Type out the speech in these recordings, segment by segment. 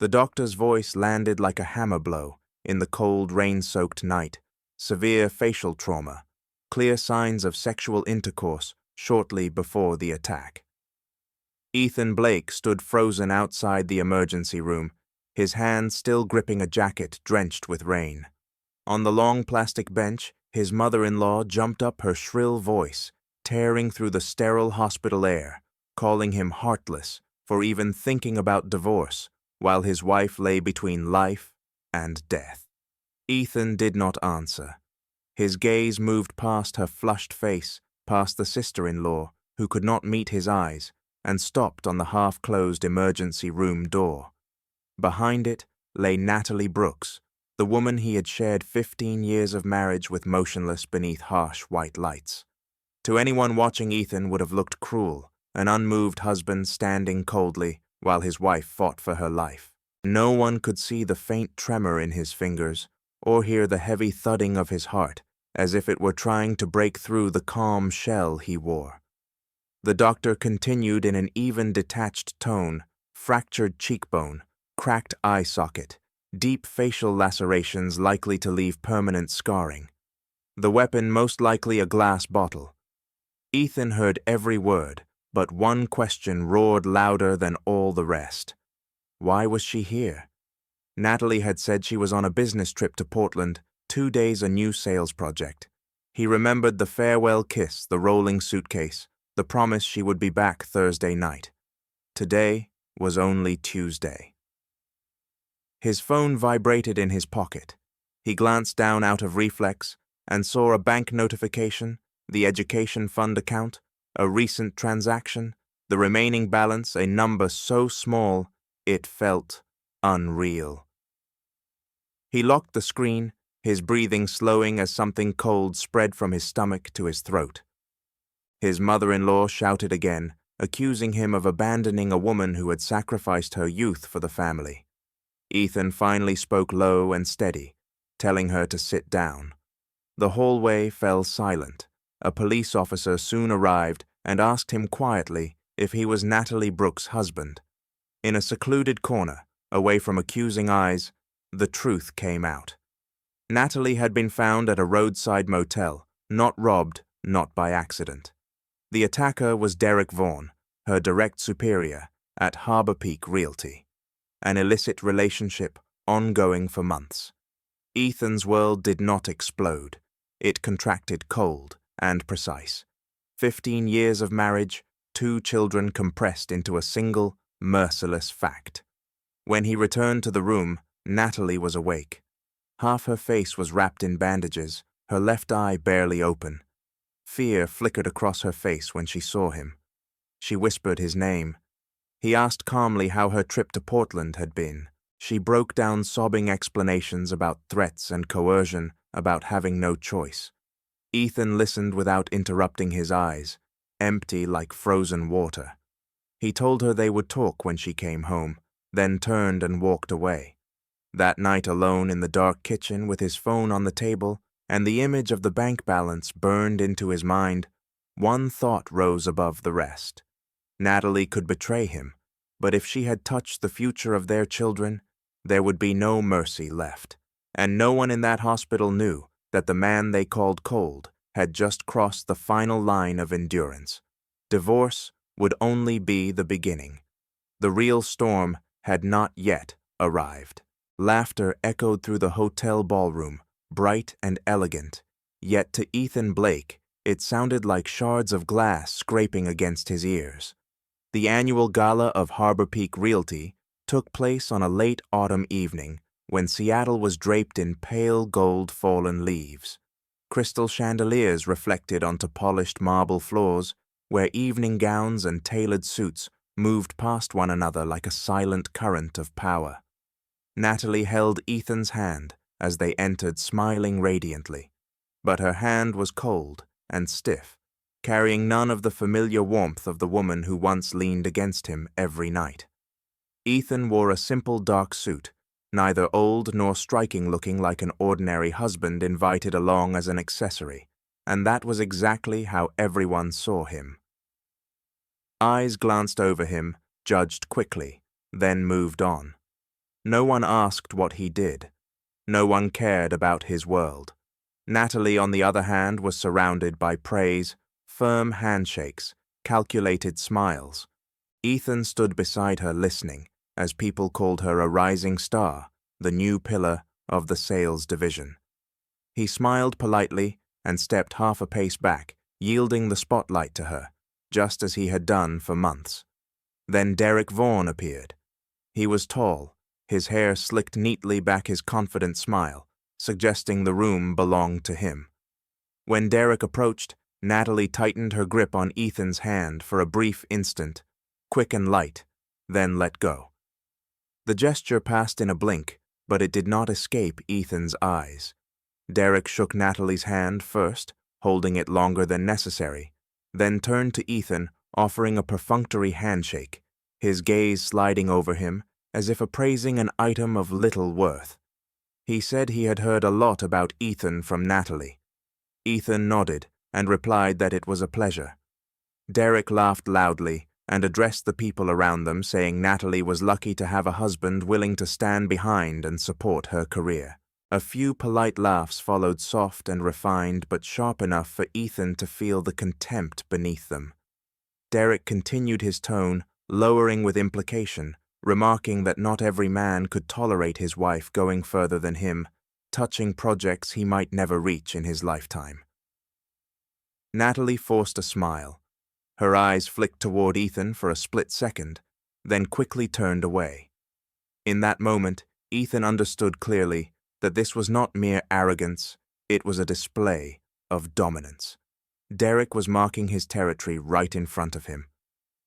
The doctor's voice landed like a hammer blow in the cold, rain-soaked night. Severe facial trauma, clear signs of sexual intercourse shortly before the attack. Ethan Blake stood frozen outside the emergency room, his hand still gripping a jacket drenched with rain. On the long plastic bench, his mother-in-law jumped up, her shrill voice tearing through the sterile hospital air, calling him heartless for even thinking about divorce, while his wife lay between life and death. Ethan did not answer. His gaze moved past her flushed face, past the sister-in-law, who could not meet his eyes, and stopped on the half-closed emergency room door. Behind it lay Natalie Brooks, the woman he had shared 15 years of marriage with, motionless beneath harsh white lights. To anyone watching, Ethan would have looked cruel, an unmoved husband standing coldly while his wife fought for her life. No one could see the faint tremor in his fingers or hear the heavy thudding of his heart, as if it were trying to break through the calm shell he wore. The doctor continued in an even, detached tone: fractured cheekbone, cracked eye socket, deep facial lacerations likely to leave permanent scarring. The weapon most likely a glass bottle. Ethan heard every word, but one question roared louder than all the rest. Why was she here? Natalie had said she was on a business trip to Portland, 2 days a new sales project. He remembered the farewell kiss, the rolling suitcase, the promise she would be back Thursday night. Today was only Tuesday. His phone vibrated in his pocket. He glanced down out of reflex and saw a bank notification, the education fund account, a recent transaction, the remaining balance, a number so small it felt unreal. He locked the screen, his breathing slowing as something cold spread from his stomach to his throat. His mother-in-law shouted again, accusing him of abandoning a woman who had sacrificed her youth for the family. Ethan finally spoke low and steady, telling her to sit down. The hallway fell silent. A police officer soon arrived and asked him quietly if he was Natalie Brooks' husband. In a secluded corner, away from accusing eyes, the truth came out. Natalie had been found at a roadside motel, not robbed, not by accident. The attacker was Derek Vaughan, her direct superior at Harbor Peak Realty. An illicit relationship ongoing for months. Ethan's world did not explode. It contracted cold and precise. 15 years of marriage, 2 children compressed into a single, merciless fact. When he returned to the room, Natalie was awake. Half her face was wrapped in bandages, her left eye barely open. Fear flickered across her face when she saw him. She whispered his name. He asked calmly how her trip to Portland had been. She broke down sobbing explanations about threats and coercion, about having no choice. Ethan listened without interrupting, his eyes empty like frozen water. He told her they would talk when she came home, then turned and walked away. That night, alone in the dark kitchen with his phone on the table and the image of the bank balance burned into his mind, one thought rose above the rest. Natalie could betray him, but if she had touched the future of their children, there would be no mercy left. And no one in that hospital knew that the man they called cold had just crossed the final line of endurance. Divorce would only be the beginning. The real storm had not yet arrived. Laughter echoed through the hotel ballroom, bright and elegant, yet to Ethan Blake it sounded like shards of glass scraping against his ears. The annual gala of Harbor Peak Realty took place on a late autumn evening when Seattle was draped in pale gold fallen leaves. Crystal chandeliers reflected onto polished marble floors where evening gowns and tailored suits moved past one another like a silent current of power. Natalie held Ethan's hand as they entered, smiling radiantly, but her hand was cold and stiff, carrying none of the familiar warmth of the woman who once leaned against him every night. Ethan wore a simple dark suit, neither old nor striking, looking like an ordinary husband invited along as an accessory, and that was exactly how everyone saw him. Eyes glanced over him, judged quickly, then moved on. No one asked what he did. No one cared about his world. Natalie, on the other hand, was surrounded by praise, firm handshakes, calculated smiles. Ethan stood beside her listening, as people called her a rising star, the new pillar of the sales division. He smiled politely and stepped half a pace back, yielding the spotlight to her, just as he had done for months. Then Derek Vaughan appeared. He was tall, his hair slicked neatly back, his confident smile, suggesting the room belonged to him. When Derek approached, Natalie tightened her grip on Ethan's hand for a brief instant, quick and light, then let go. The gesture passed in a blink, but it did not escape Ethan's eyes. Derek shook Natalie's hand first, holding it longer than necessary, then turned to Ethan, offering a perfunctory handshake, his gaze sliding over him as if appraising an item of little worth. He said he had heard a lot about Ethan from Natalie. Ethan nodded and replied that it was a pleasure. Derek laughed loudly and addressed the people around them, saying Natalie was lucky to have a husband willing to stand behind and support her career. A few polite laughs followed, soft and refined, but sharp enough for Ethan to feel the contempt beneath them. Derek continued his tone, lowering with implication, remarking that not every man could tolerate his wife going further than him, touching projects he might never reach in his lifetime. Natalie forced a smile. Her eyes flicked toward Ethan for a split second, then quickly turned away. In that moment, Ethan understood clearly that this was not mere arrogance, it was a display of dominance. Derek was marking his territory right in front of him.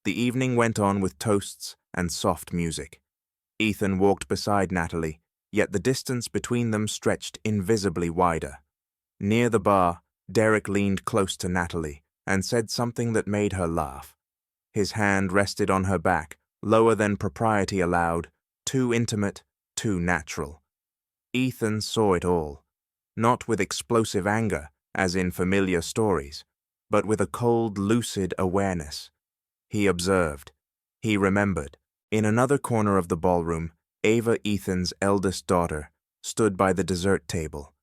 The evening went on with toasts and soft music. Ethan walked beside Natalie, yet the distance between them stretched invisibly wider. Near the bar, Derek leaned close to Natalie and said something that made her laugh. His hand rested on her back, lower than propriety allowed, too intimate, too natural. Ethan saw it all, not with explosive anger, as in familiar stories, but with a cold, lucid awareness. He observed. He remembered. In another corner of the ballroom, Ava, Ethan's eldest daughter, stood by the dessert table.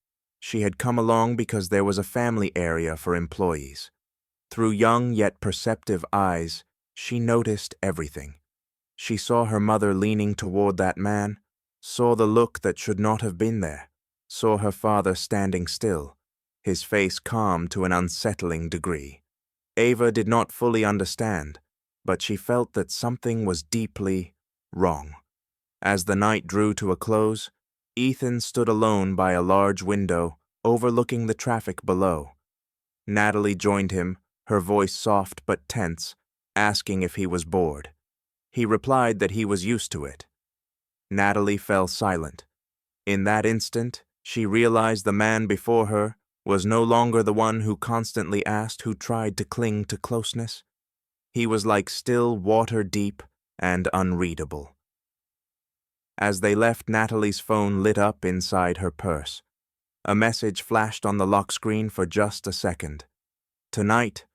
She had come along because there was a family area for employees. Through young yet perceptive eyes, she noticed everything. She saw her mother leaning toward that man, saw the look that should not have been there, saw her father standing still, his face calm to an unsettling degree. Ava did not fully understand, but she felt that something was deeply wrong. As the night drew to a close, Ethan stood alone by a large window overlooking the traffic below. Natalie joined him, her voice soft but tense, asking if he was bored. He replied that he was used to it. Natalie fell silent. In that instant, she realized the man before her was no longer the one who constantly asked, who tried to cling to closeness. He was like still water deep and unreadable. As they left, Natalie's phone lit up inside her purse. A message flashed on the lock screen for just a second. "Tonight,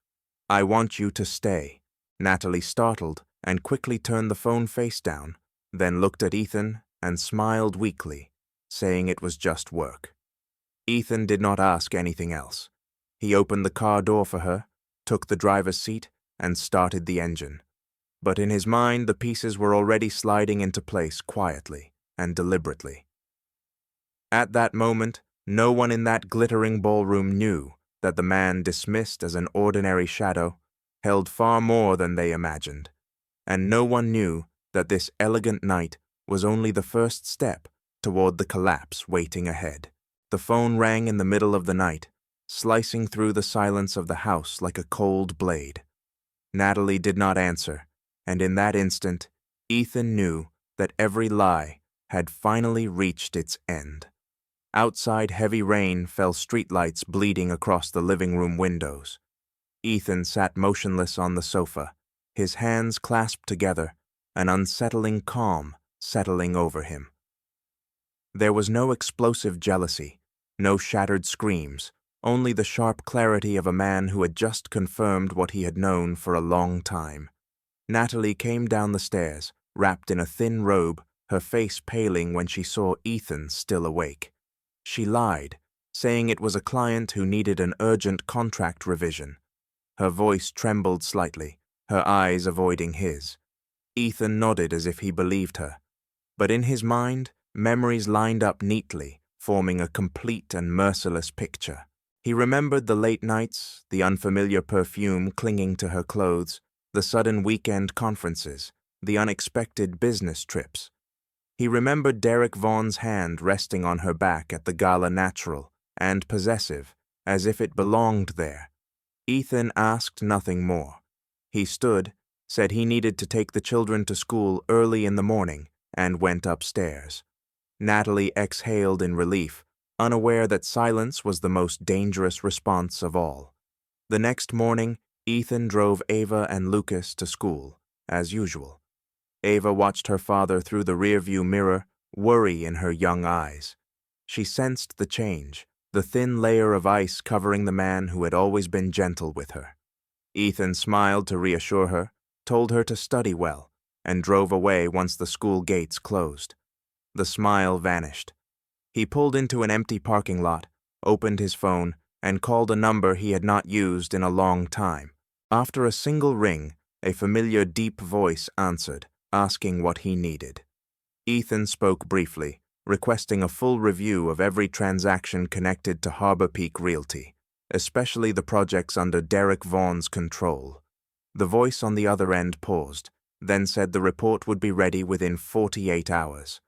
I want you to stay." Natalie startled and quickly turned the phone face down, then looked at Ethan and smiled weakly, saying it was just work. Ethan did not ask anything else. He opened the car door for her, took the driver's seat, and started the engine. But in his mind, the pieces were already sliding into place quietly and deliberately. At that moment, no one in that glittering ballroom knew that the man dismissed as an ordinary shadow held far more than they imagined, and no one knew that this elegant night was only the first step toward the collapse waiting ahead. The phone rang in the middle of the night, slicing through the silence of the house like a cold blade. Natalie did not answer, and in that instant, Ethan knew that every lie had finally reached its end. Outside, heavy rain fell, streetlights bleeding across the living room windows. Ethan sat motionless on the sofa, his hands clasped together, an unsettling calm settling over him. There was no explosive jealousy, no shattered screams, only the sharp clarity of a man who had just confirmed what he had known for a long time. Natalie came down the stairs, wrapped in a thin robe her face paling when she saw Ethan still awake. She lied, saying it was a client who needed an urgent contract revision. Her voice trembled slightly, her eyes avoiding his. Ethan nodded as if he believed her. But in his mind, memories lined up neatly, forming a complete and merciless picture. He remembered the late nights, the unfamiliar perfume clinging to her clothes, the sudden weekend conferences, the unexpected business trips. He remembered Derek Vaughn's hand resting on her back at the gala, natural and possessive, as if it belonged there. Ethan asked nothing more. He stood, said he needed to take the children to school early in the morning, and went upstairs. Natalie exhaled in relief, unaware that silence was the most dangerous response of all. The next morning, Ethan drove Ava and Lucas to school, as usual. Ava watched her father through the rearview mirror, worry in her young eyes. She sensed the change, the thin layer of ice covering the man who had always been gentle with her. Ethan smiled to reassure her, told her to study well, and drove away once the school gates closed. The smile vanished. He pulled into an empty parking lot, opened his phone, and called a number he had not used in a long time. After a single ring, a familiar deep voice answered, asking what he needed. Ethan spoke briefly, requesting a full review of every transaction connected to Harbor Peak Realty, especially the projects under Derek Vaughn's control. The voice on the other end paused, then said the report would be ready within 48 hours.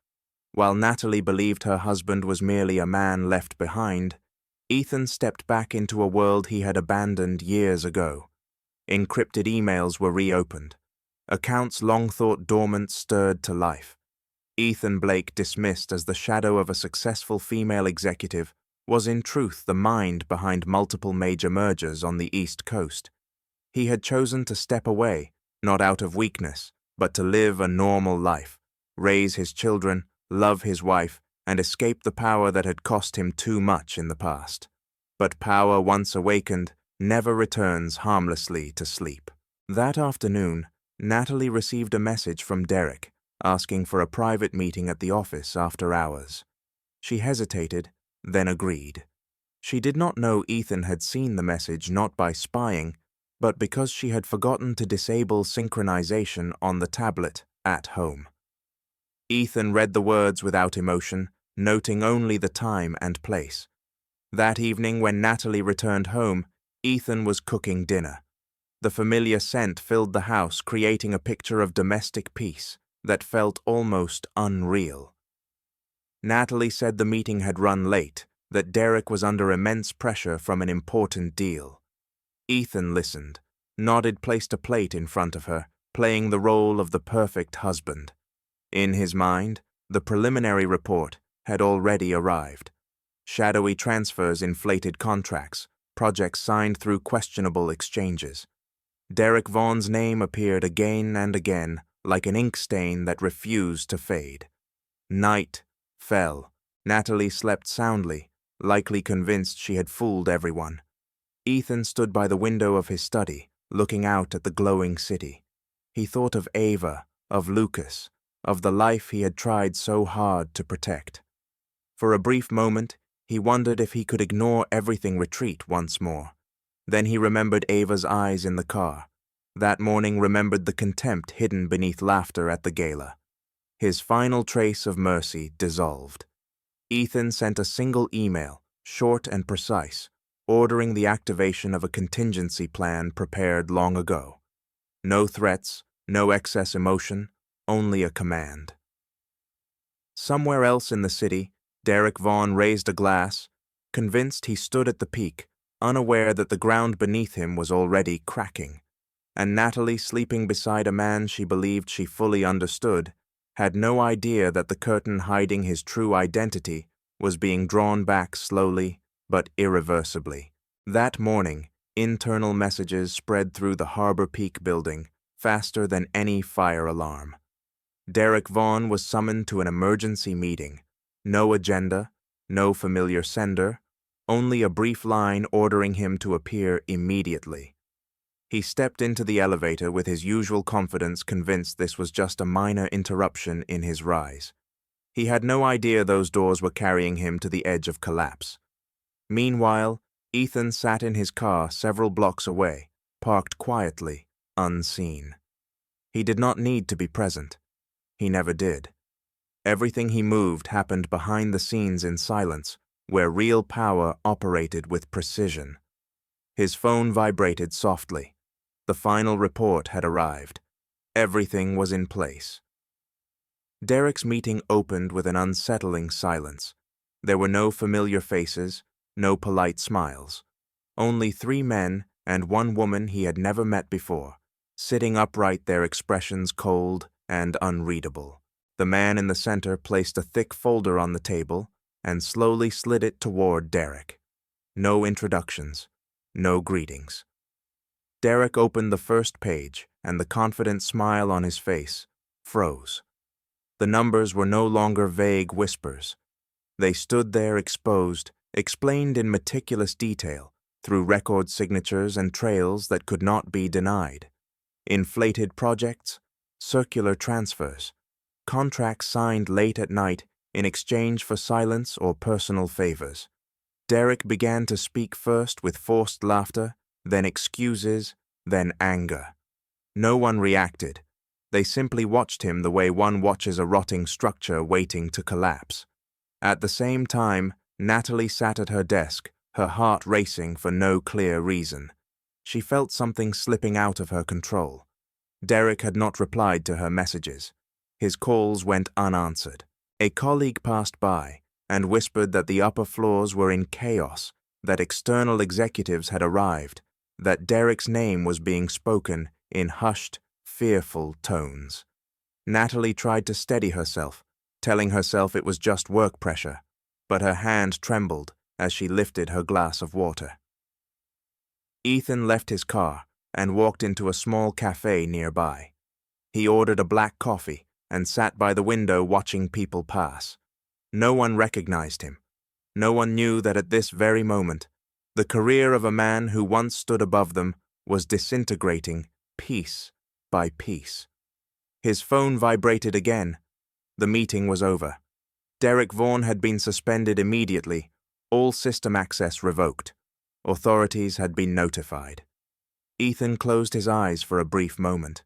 While Natalie believed her husband was merely a man left behind, Ethan stepped back into a world he had abandoned years ago. Encrypted emails were reopened. Accounts long thought dormant stirred to life. Ethan Blake, dismissed as the shadow of a successful female executive, was in truth the mind behind multiple major mergers on the East Coast. He had chosen to step away, not out of weakness, but to live a normal life, raise his children, love his wife, and escape the power that had cost him too much in the past. But power once awakened never returns harmlessly to sleep. That afternoon, Natalie received a message from Derek, asking for a private meeting at the office after hours. She hesitated, then agreed. She did not know Ethan had seen the message not by spying, but because she had forgotten to disable synchronization on the tablet at home. Ethan read the words without emotion, noting only the time and place. That evening, when Natalie returned home, Ethan was cooking dinner. The familiar scent filled the house, creating a picture of domestic peace that felt almost unreal. Natalie said the meeting had run late, that Derek was under immense pressure from an important deal. Ethan listened, nodded, placed a plate in front of her, playing the role of the perfect husband. In his mind, the preliminary report had already arrived. Shadowy transfers, inflated contracts, projects signed through questionable exchanges. Derek Vaughn's name appeared again and again, like an ink stain that refused to fade. Night fell. Natalie slept soundly, likely convinced she had fooled everyone. Ethan stood by the window of his study, looking out at the glowing city. He thought of Ava, of Lucas, of the life he had tried so hard to protect. For a brief moment, he wondered if he could ignore everything, retreat once more. Then he remembered Ava's eyes in the car. That morning, remembered the contempt hidden beneath laughter at the gala. His final trace of mercy dissolved. Ethan sent a single email, short and precise, ordering the activation of a contingency plan prepared long ago. No threats, no excess emotion, only a command. Somewhere else in the city, Derek Vaughn raised a glass, convinced he stood at the peak, unaware that the ground beneath him was already cracking. And Natalie, sleeping beside a man she believed she fully understood, had no idea that the curtain hiding his true identity was being drawn back slowly but irreversibly. That morning, internal messages spread through the Harbor Peak building faster than any fire alarm. Derek Vaughan was summoned to an emergency meeting. No agenda, no familiar sender, only a brief line ordering him to appear immediately. He stepped into the elevator with his usual confidence, convinced this was just a minor interruption in his rise. He had no idea those doors were carrying him to the edge of collapse. Meanwhile, Ethan sat in his car several blocks away, parked quietly, unseen. He did not need to be present. He never did. Everything he moved happened behind the scenes in silence, where real power operated with precision. His phone vibrated softly. The final report had arrived. Everything was in place. Derek's meeting opened with an unsettling silence. There were no familiar faces, no polite smiles. Only 3 men and 1 woman he had never met before, sitting upright, their expressions cold and unreadable. The man in the center placed a thick folder on the table and slowly slid it toward Derek. No introductions, no greetings. Derek opened the first page, and the confident smile on his face froze. The numbers were no longer vague whispers. They stood there exposed, explained in meticulous detail, through record signatures and trails that could not be denied. Inflated projects, circular transfers, contracts signed late at night in exchange for silence or personal favors. Derek began to speak first with forced laughter, then excuses, then anger. No one reacted. They simply watched him the way one watches a rotting structure waiting to collapse. At the same time, Natalie sat at her desk, her heart racing for no clear reason. She felt something slipping out of her control. Derek had not replied to her messages. His calls went unanswered. A colleague passed by and whispered that the upper floors were in chaos, that external executives had arrived, that Derek's name was being spoken in hushed, fearful tones. Natalie tried to steady herself, telling herself it was just work pressure, but her hand trembled as she lifted her glass of water. Ethan left his car and walked into a small cafe nearby. He ordered a black coffee and sat by the window watching people pass. No one recognized him. No one knew that at this very moment, the career of a man who once stood above them was disintegrating piece by piece. His phone vibrated again. The meeting was over. Derek Vaughan had been suspended immediately, all system access revoked. Authorities had been notified. Ethan closed his eyes for a brief moment.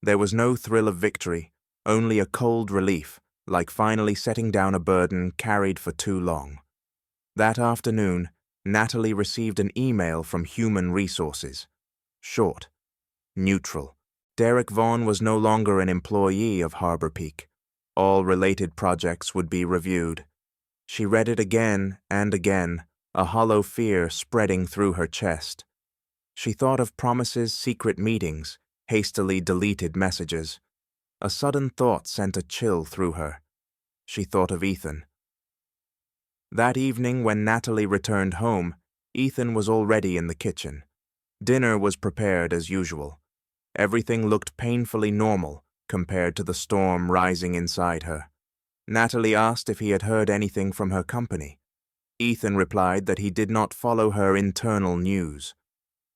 There was no thrill of victory, only a cold relief, like finally setting down a burden carried for too long. That afternoon, Natalie received an email from Human Resources. Short, neutral. Derek Vaughan was no longer an employee of Harbor Peak. All related projects would be reviewed. She read it again and again, a hollow fear spreading through her chest. She thought of promises, secret meetings, hastily deleted messages. A sudden thought sent a chill through her. She thought of Ethan. That evening, when Natalie returned home, Ethan was already in the kitchen. Dinner was prepared as usual. Everything looked painfully normal compared to the storm rising inside her. Natalie asked if he had heard anything from her company. Ethan replied that he did not follow her internal news.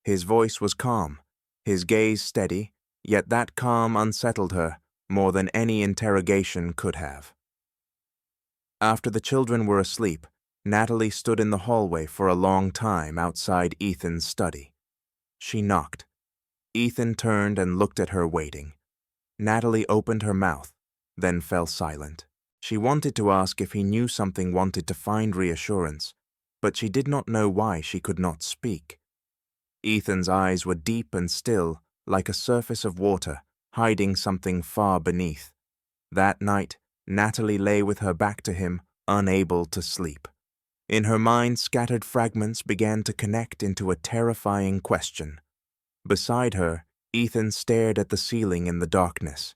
His voice was calm, his gaze steady, yet that calm unsettled her more than any interrogation could have. After the children were asleep, Natalie stood in the hallway for a long time outside Ethan's study. She knocked. Ethan turned and looked at her waiting. Natalie opened her mouth, then fell silent. She wanted to ask if he knew something, wanted to find reassurance, but she did not know why she could not speak. Ethan's eyes were deep and still, like a surface of water, hiding something far beneath. That night, Natalie lay with her back to him, unable to sleep. In her mind, scattered fragments began to connect into a terrifying question. Beside her, Ethan stared at the ceiling in the darkness.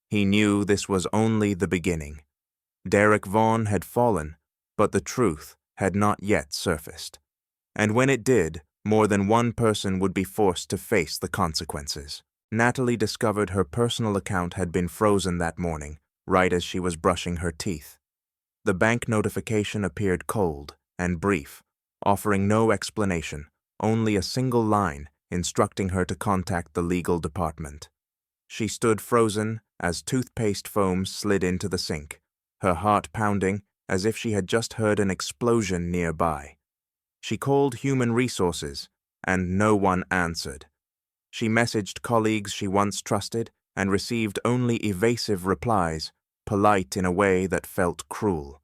He knew this was only the beginning. Derek Vaughan had fallen, but the truth had not yet surfaced. And when it did, more than one person would be forced to face the consequences. Natalie discovered her personal account had been frozen that morning, right as she was brushing her teeth. The bank notification appeared cold and brief, offering no explanation, only a single line instructing her to contact the legal department. She stood frozen as toothpaste foam slid into the sink, her heart pounding as if she had just heard an explosion nearby. She called human resources, and no one answered. She messaged colleagues she once trusted and received only evasive replies, polite in a way that felt cruel.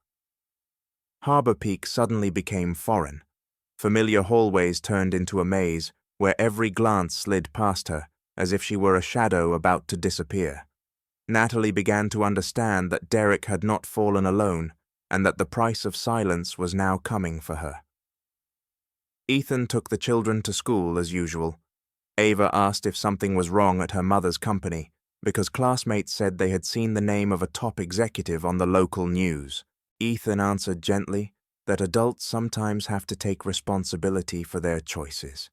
Harbor Peak suddenly became foreign. Familiar hallways turned into a maze where every glance slid past her, as if she were a shadow about to disappear. Natalie began to understand that Derek had not fallen alone, and that the price of silence was now coming for her. Ethan took the children to school as usual. Ava asked if something was wrong at her mother's company, because classmates said they had seen the name of a top executive on the local news. Ethan answered gently that adults sometimes have to take responsibility for their choices.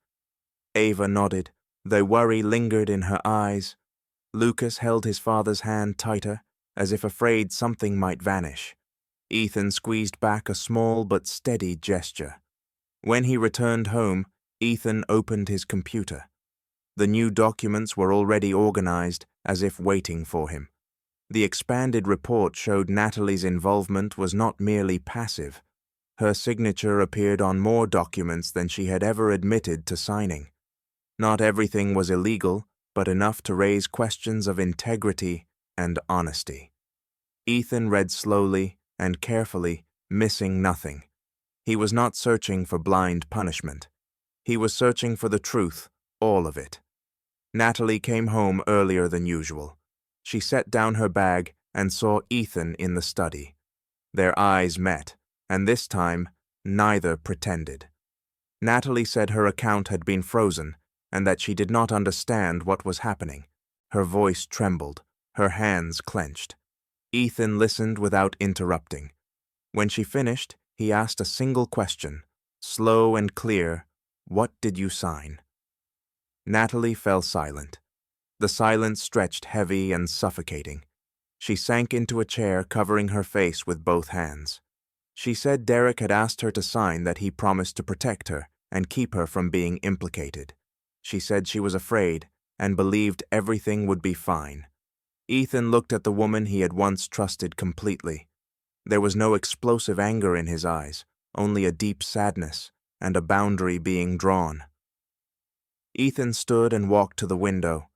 Ava nodded, though worry lingered in her eyes. Lucas held his father's hand tighter, as if afraid something might vanish. Ethan squeezed back a small but steady gesture. When he returned home, Ethan opened his computer. The new documents were already organized, as if waiting for him. The expanded report showed Natalie's involvement was not merely passive. Her signature appeared on more documents than she had ever admitted to signing. Not everything was illegal, but enough to raise questions of integrity and honesty. Ethan read slowly and carefully, missing nothing. He was not searching for blind punishment. He was searching for the truth, all of it. Natalie came home earlier than usual. She set down her bag and saw Ethan in the study. Their eyes met, and this time, neither pretended. Natalie said her account had been frozen and that she did not understand what was happening. Her voice trembled, her hands clenched. Ethan listened without interrupting. When she finished, he asked a single question, slow and clear: "What did you sign?" Natalie fell silent. The silence stretched heavy and suffocating. She sank into a chair, covering her face with both hands. She said Derek had asked her to sign that he promised to protect her and keep her from being implicated. She said she was afraid and believed everything would be fine. Ethan looked at the woman he had once trusted completely. There was no explosive anger in his eyes, only a deep sadness and a boundary being drawn. Ethan stood and walked to the window.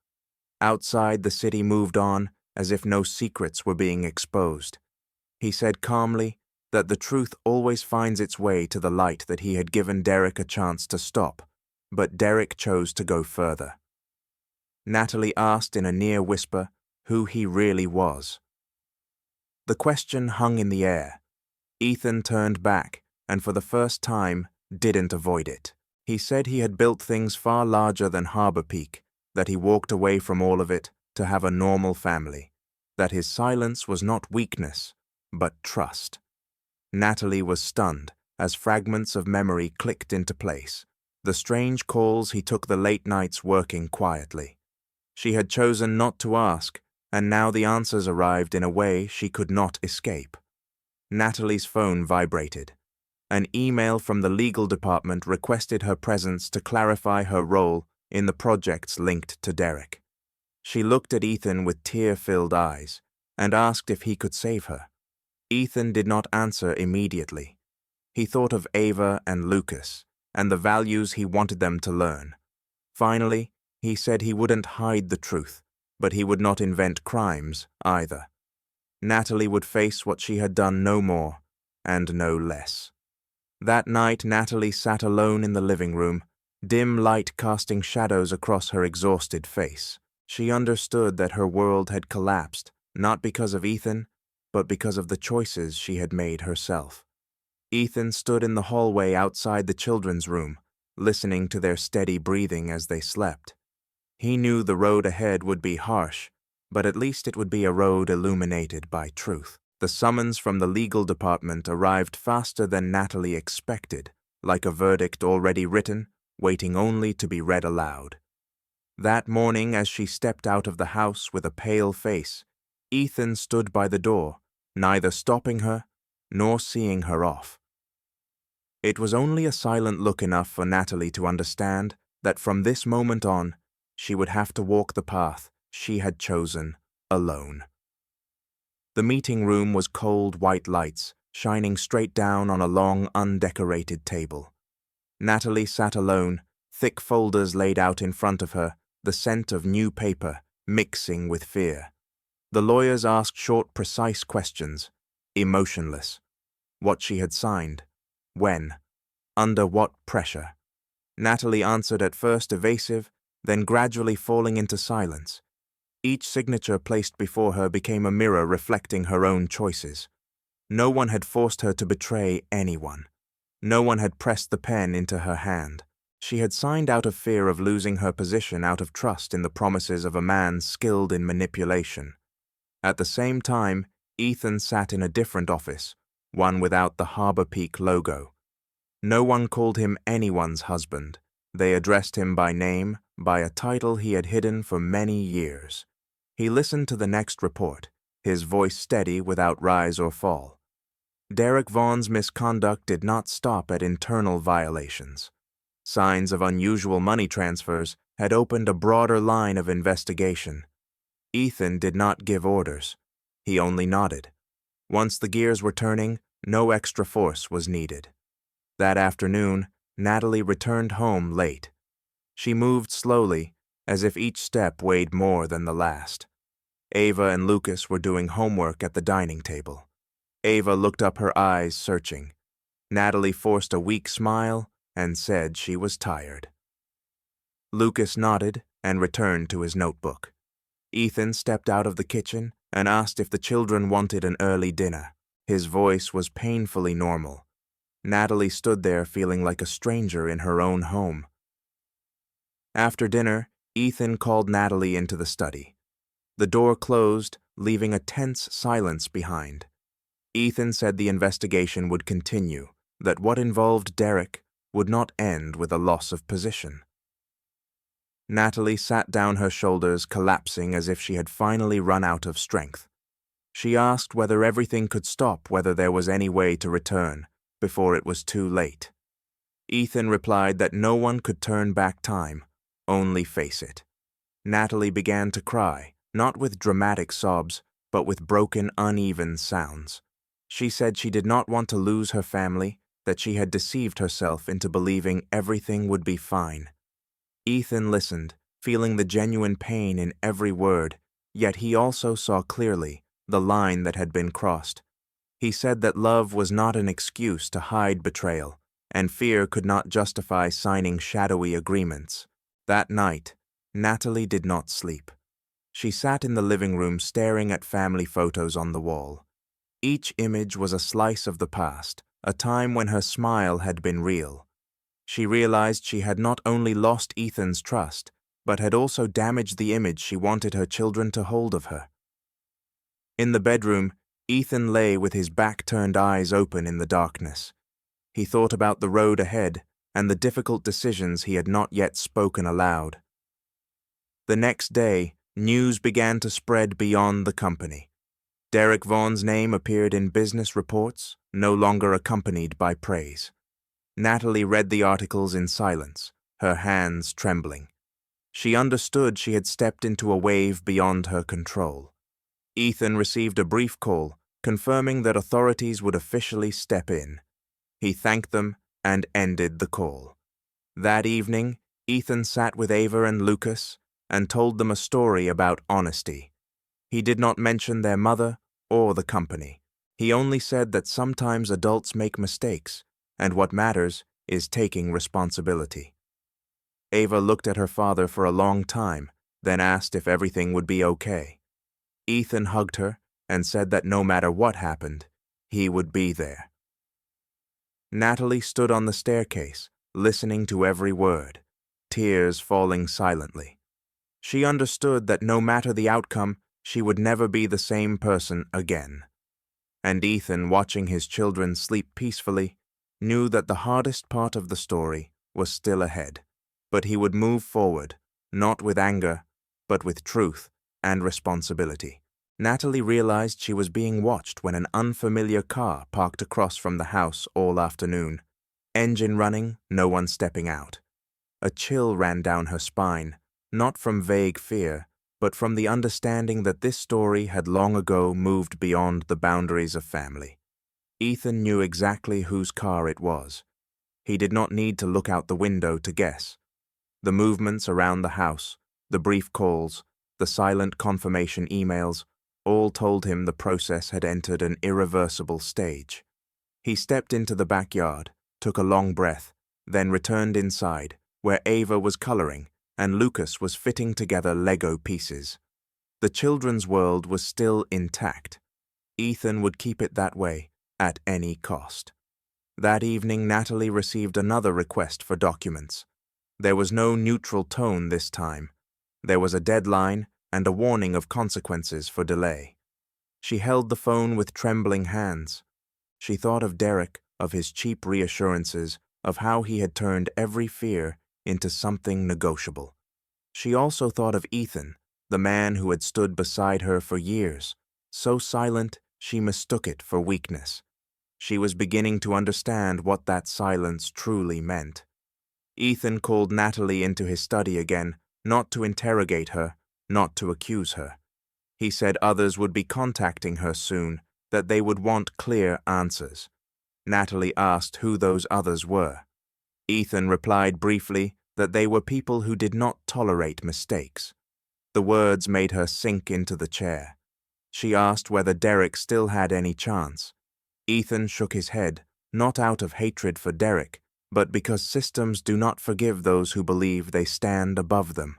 Outside, the city moved on as if no secrets were being exposed. He said calmly that the truth always finds its way to the light, that he had given Derek a chance to stop, but Derek chose to go further. Natalie asked in a near whisper who he really was. The question hung in the air. Ethan turned back, and for the first time, didn't avoid it. He said he had built things far larger than Harbor Peak, that he walked away from all of it to have a normal family, that his silence was not weakness, but trust. Natalie was stunned as fragments of memory clicked into place. The strange calls he took, the late nights working quietly. She had chosen not to ask, and now the answers arrived in a way she could not escape. Natalie's phone vibrated. An email from the legal department requested her presence to clarify her role in the projects linked to Derek. She looked at Ethan with tear-filled eyes and asked if he could save her. Ethan did not answer immediately. He thought of Ava and Lucas and the values he wanted them to learn. Finally, he said he wouldn't hide the truth, but he would not invent crimes either. Natalie would face what she had done, no more and no less. That night, Natalie sat alone in the living room, dim light casting shadows across her exhausted face. She understood that her world had collapsed, not because of Ethan, but because of the choices she had made herself. Ethan stood in the hallway outside the children's room, listening to their steady breathing as they slept. He knew the road ahead would be harsh, but at least it would be a road illuminated by truth. The summons from the legal department arrived faster than Natalie expected, like a verdict already written, waiting only to be read aloud. That morning, as she stepped out of the house with a pale face, Ethan stood by the door, neither stopping her nor seeing her off. It was only a silent look enough for Natalie to understand that from this moment on, she would have to walk the path she had chosen alone. The meeting room was cold white lights shining straight down on a long, undecorated table. Natalie sat alone, thick folders laid out in front of her, the scent of new paper mixing with fear. The lawyers asked short, precise questions, emotionless. What she had signed, when, under what pressure. Natalie answered at first evasive, then gradually falling into silence. Each signature placed before her became a mirror reflecting her own choices. No one had forced her to betray anyone. No one had pressed the pen into her hand. She had signed out of fear of losing her position, out of trust in the promises of a man skilled in manipulation. At the same time, Ethan sat in a different office, one without the Harbor Peak logo. No one called him anyone's husband. They addressed him by name, by a title he had hidden for many years. He listened to the next report, his voice steady without rise or fall. Derek Vaughn's misconduct did not stop at internal violations. Signs of unusual money transfers had opened a broader line of investigation. Ethan did not give orders. He only nodded. Once the gears were turning, no extra force was needed. That afternoon, Natalie returned home late. She moved slowly, as if each step weighed more than the last. Ava and Lucas were doing homework at the dining table. Ava looked up, her eyes searching. Natalie forced a weak smile and said she was tired. Lucas nodded and returned to his notebook. Ethan stepped out of the kitchen and asked if the children wanted an early dinner. His voice was painfully normal. Natalie stood there feeling like a stranger in her own home. After dinner, Ethan called Natalie into the study. The door closed, leaving a tense silence behind. Ethan said the investigation would continue, that what involved Derek would not end with a loss of position. Natalie sat down, her shoulders collapsing as if she had finally run out of strength. She asked whether everything could stop, whether there was any way to return, before it was too late. Ethan replied that no one could turn back time, only face it. Natalie began to cry, not with dramatic sobs, but with broken, uneven sounds. She said she did not want to lose her family, that she had deceived herself into believing everything would be fine. Ethan listened, feeling the genuine pain in every word, yet he also saw clearly the line that had been crossed. He said that love was not an excuse to hide betrayal, and fear could not justify signing shadowy agreements. That night, Natalie did not sleep. She sat in the living room staring at family photos on the wall. Each image was a slice of the past, a time when her smile had been real. She realized she had not only lost Ethan's trust, but had also damaged the image she wanted her children to hold of her. In the bedroom, Ethan lay with his back-turned eyes open in the darkness. He thought about the road ahead and the difficult decisions he had not yet spoken aloud. The next day, news began to spread beyond the company. Derek Vaughn's name appeared in business reports, no longer accompanied by praise. Natalie read the articles in silence, her hands trembling. She understood she had stepped into a wave beyond her control. Ethan received a brief call, confirming that authorities would officially step in. He thanked them and ended the call. That evening, Ethan sat with Ava and Lucas and told them a story about honesty. He did not mention their mother or the company. He only said that sometimes adults make mistakes, and what matters is taking responsibility. Ava looked at her father for a long time, then asked if everything would be okay. Ethan hugged her and said that no matter what happened, he would be there. Natalie stood on the staircase, listening to every word, tears falling silently. She understood that no matter the outcome, she would never be the same person again. And Ethan, watching his children sleep peacefully, knew that the hardest part of the story was still ahead. But he would move forward, not with anger, but with truth and responsibility. Natalie realized she was being watched when an unfamiliar car parked across from the house all afternoon. Engine running, no one stepping out. A chill ran down her spine, not from vague fear, but from the understanding that this story had long ago moved beyond the boundaries of family. Ethan knew exactly whose car it was. He did not need to look out the window to guess. The movements around the house, the brief calls, the silent confirmation emails, all told him the process had entered an irreversible stage. He stepped into the backyard, took a long breath, then returned inside, where Ava was coloring and Lucas was fitting together Lego pieces. The children's world was still intact. Ethan would keep it that way, at any cost. That evening, Natalie received another request for documents. There was no neutral tone this time. There was a deadline and a warning of consequences for delay. She held the phone with trembling hands. She thought of Derek, of his cheap reassurances, of how he had turned every fear into something negotiable. She also thought of Ethan, the man who had stood beside her for years, so silent she mistook it for weakness. She was beginning to understand what that silence truly meant. Ethan called Natalie into his study again, not to interrogate her, not to accuse her. He said others would be contacting her soon, that they would want clear answers. Natalie asked who those others were. Ethan replied briefly that they were people who did not tolerate mistakes. The words made her sink into the chair. She asked whether Derek still had any chance. Ethan shook his head, not out of hatred for Derek, but because systems do not forgive those who believe they stand above them.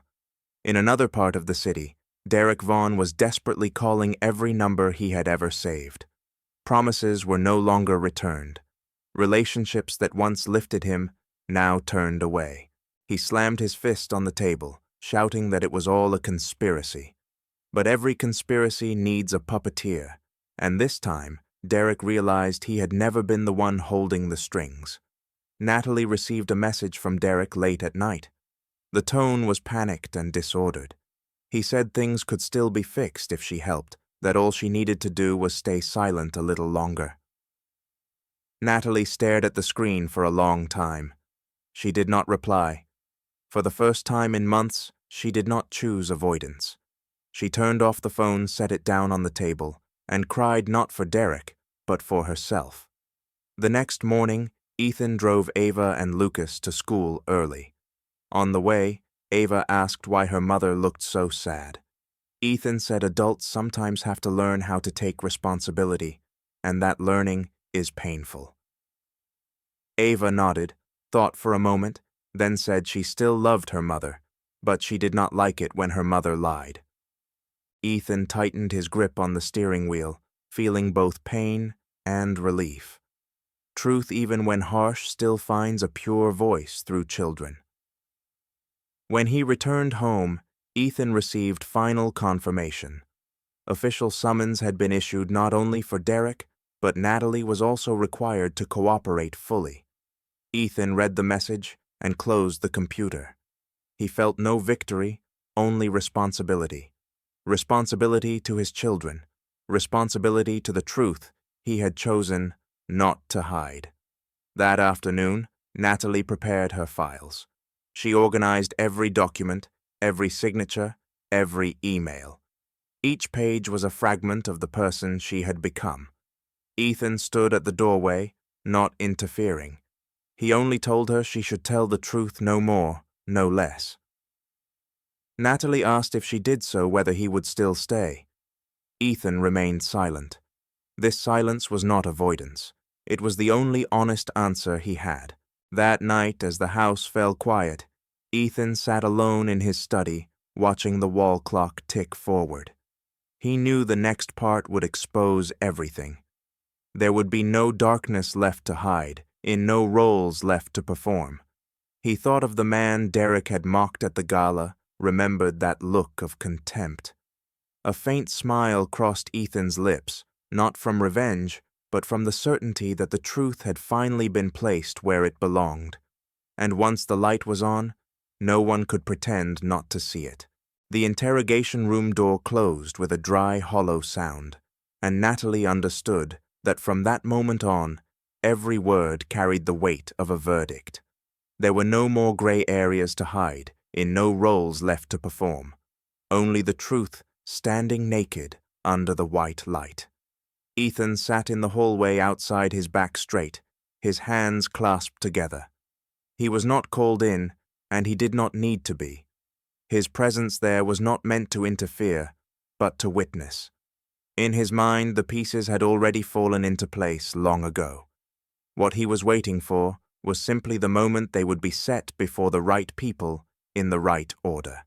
In another part of the city, Derek Vaughn was desperately calling every number he had ever saved. Promises were no longer returned. Relationships that once lifted him now turned away. He slammed his fist on the table, shouting that it was all a conspiracy. But every conspiracy needs a puppeteer, and this time, Derek realized he had never been the one holding the strings. Natalie received a message from Derek late at night. The tone was panicked and disordered. He said things could still be fixed if she helped, that all she needed to do was stay silent a little longer. Natalie stared at the screen for a long time. She did not reply. For the first time in months, she did not choose avoidance. She turned off the phone, set it down on the table, and cried not for Derek, but for herself. The next morning, Ethan drove Ava and Lucas to school early. On the way, Ava asked why her mother looked so sad. Ethan said adults sometimes have to learn how to take responsibility, and that learning is painful. Ava nodded, thought for a moment, then said she still loved her mother, but she did not like it when her mother lied. Ethan tightened his grip on the steering wheel, feeling both pain and relief. Truth, even when harsh, still finds a pure voice through children. When he returned home, Ethan received final confirmation. Official summons had been issued not only for Derek, but Natalie was also required to cooperate fully. Ethan read the message and closed the computer. He felt no victory, only responsibility. Responsibility to his children, responsibility to the truth he had chosen not to hide. That afternoon, Natalie prepared her files. She organized every document, every signature, every email. Each page was a fragment of the person she had become. Ethan stood at the doorway, not interfering. He only told her she should tell the truth, no more, no less. Natalie asked if she did so whether he would still stay. Ethan remained silent. This silence was not avoidance. It was the only honest answer he had. That night, as the house fell quiet, Ethan sat alone in his study, watching the wall clock tick forward. He knew the next part would expose everything. There would be no darkness left to hide, in no roles left to perform. He thought of the man Derek had mocked at the gala, remembered that look of contempt. A faint smile crossed Ethan's lips, not from revenge, but from the certainty that the truth had finally been placed where it belonged. And once the light was on, no one could pretend not to see it. The interrogation room door closed with a dry, hollow sound, and Natalie understood that from that moment on, every word carried the weight of a verdict. There were no more gray areas to hide, in no roles left to perform. Only the truth standing naked under the white light. Ethan sat in the hallway outside, his back straight, his hands clasped together. He was not called in, and he did not need to be. His presence there was not meant to interfere, but to witness. In his mind, the pieces had already fallen into place long ago. What he was waiting for was simply the moment they would be set before the right people in the right order.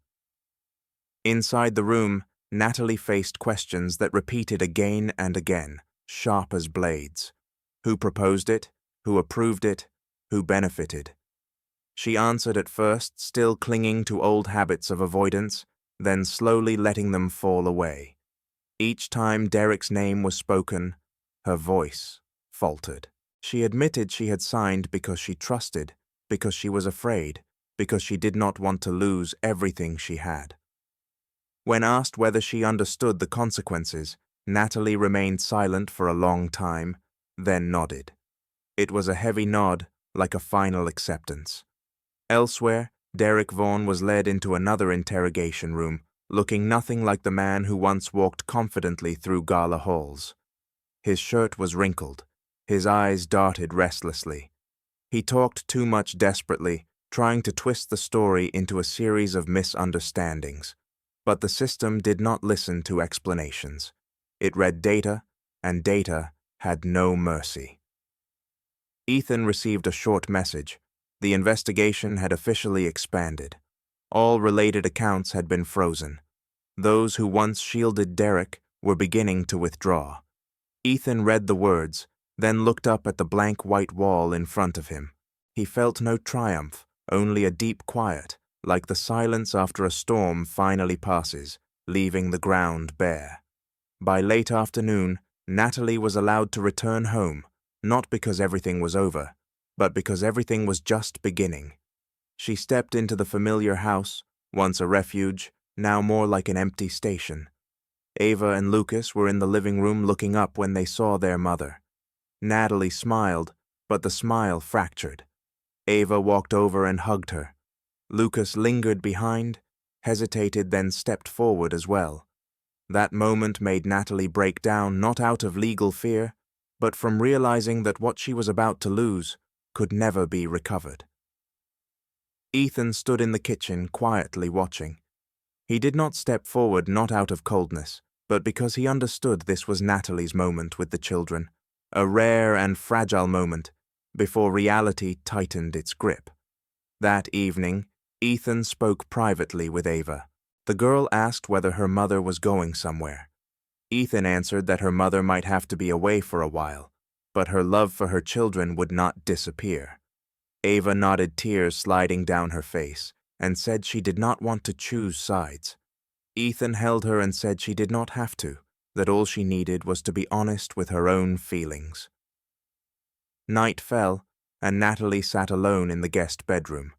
Inside the room, Natalie faced questions that repeated again and again, sharp as blades. Who proposed it? Who approved it? Who benefited? She answered at first, still clinging to old habits of avoidance, then slowly letting them fall away. Each time Derek's name was spoken, her voice faltered. She admitted she had signed because she trusted, because she was afraid, because she did not want to lose everything she had. When asked whether she understood the consequences, Natalie remained silent for a long time, then nodded. It was a heavy nod, like a final acceptance. Elsewhere, Derek Vaughan was led into another interrogation room, looking nothing like the man who once walked confidently through gala halls. His shirt was wrinkled, his eyes darted restlessly. He talked too much desperately, trying to twist the story into a series of misunderstandings. But the system did not listen to explanations. It read data, and data had no mercy. Ethan received a short message. The investigation had officially expanded. All related accounts had been frozen. Those who once shielded Derek were beginning to withdraw. Ethan read the words, then looked up at the blank white wall in front of him. He felt no triumph, only a deep quiet, like the silence after a storm finally passes, leaving the ground bare. By late afternoon, Natalie was allowed to return home, not because everything was over, but because everything was just beginning. She stepped into the familiar house, once a refuge, now more like an empty station. Ava and Lucas were in the living room looking up when they saw their mother. Natalie smiled, but the smile fractured. Ava walked over and hugged her. Lucas lingered behind, hesitated, then stepped forward as well. That moment made Natalie break down, not out of legal fear, but from realizing that what she was about to lose could never be recovered. Ethan stood in the kitchen, quietly watching. He did not step forward, not out of coldness, but because he understood this was Natalie's moment with the children, a rare and fragile moment, before reality tightened its grip. That evening, Ethan spoke privately with Ava. The girl asked whether her mother was going somewhere. Ethan answered that her mother might have to be away for a while, but her love for her children would not disappear. Ava nodded, tears sliding down her face, and said she did not want to choose sides. Ethan held her and said she did not have to, that all she needed was to be honest with her own feelings. Night fell, and Natalie sat alone in the guest bedroom.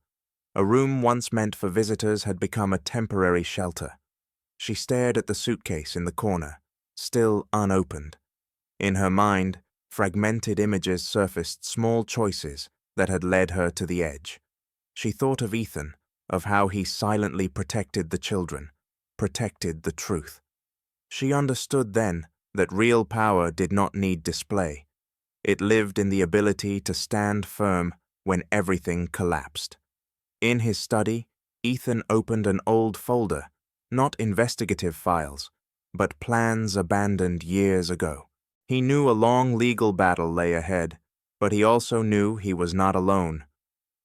A room once meant for visitors had become a temporary shelter. She stared at the suitcase in the corner, still unopened. In her mind, fragmented images surfaced, small choices that had led her to the edge. She thought of Ethan, of how he silently protected the children, protected the truth. She understood then that real power did not need display. It lived in the ability to stand firm when everything collapsed. In his study, Ethan opened an old folder, not investigative files, but plans abandoned years ago. He knew a long legal battle lay ahead, but he also knew he was not alone.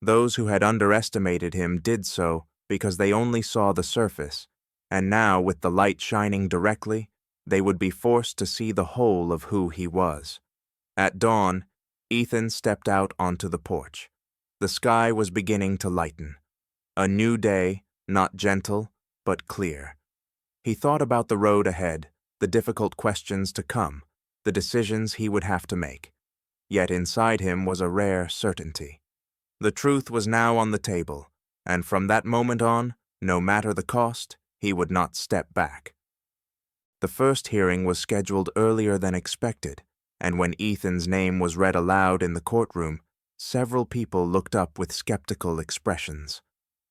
Those who had underestimated him did so because they only saw the surface, and now, with the light shining directly, they would be forced to see the whole of who he was. At dawn, Ethan stepped out onto the porch. The sky was beginning to lighten. A new day, not gentle, but clear. He thought about the road ahead, the difficult questions to come, the decisions he would have to make. Yet inside him was a rare certainty. The truth was now on the table, and from that moment on, no matter the cost, he would not step back. The first hearing was scheduled earlier than expected, and when Ethan's name was read aloud in the courtroom, Several people looked up with skeptical expressions.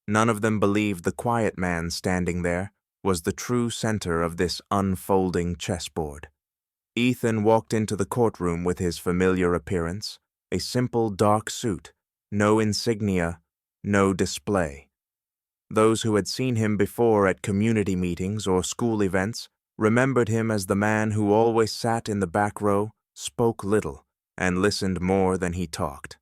None of them believed the quiet man standing there was the true center of this unfolding chessboard. Ethan walked into the courtroom with his familiar appearance, a simple dark suit, no insignia, no display. Those who had seen him before at community meetings or school events remembered him as the man who always sat in the back row, spoke little, and listened more than he talked.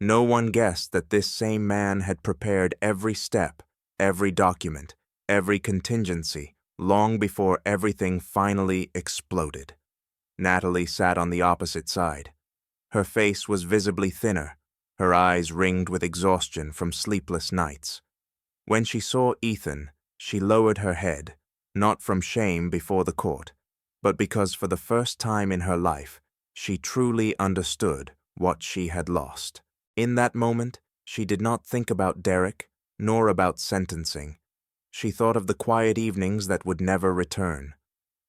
No one guessed that this same man had prepared every step, every document, every contingency, long before everything finally exploded. Natalie sat on the opposite side. Her face was visibly thinner, her eyes ringed with exhaustion from sleepless nights. When she saw Ethan, she lowered her head, not from shame before the court, but because for the first time in her life, she truly understood what she had lost. In that moment, she did not think about Derek, nor about sentencing. She thought of the quiet evenings that would never return.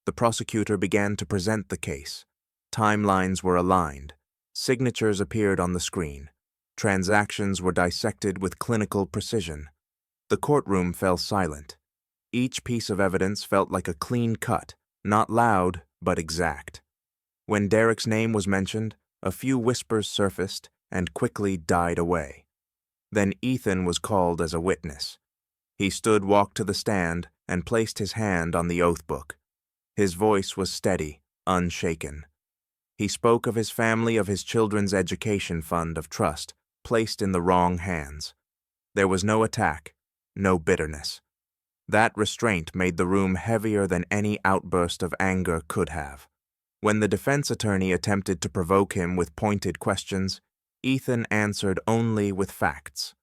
The prosecutor began to present the case. Timelines were aligned. Signatures appeared on the screen. Transactions were dissected with clinical precision. The courtroom fell silent. Each piece of evidence felt like a clean cut, not loud, but exact. When Derek's name was mentioned, a few whispers surfaced and quickly died away. Then Ethan was called as a witness. He walked to the stand, and placed his hand on the oath book. His voice was steady, unshaken. He spoke of his family, of his children's education fund of trust, placed in the wrong hands. There was no attack, no bitterness. That restraint made the room heavier than any outburst of anger could have. When the defense attorney attempted to provoke him with pointed questions, Ethan answered only with facts.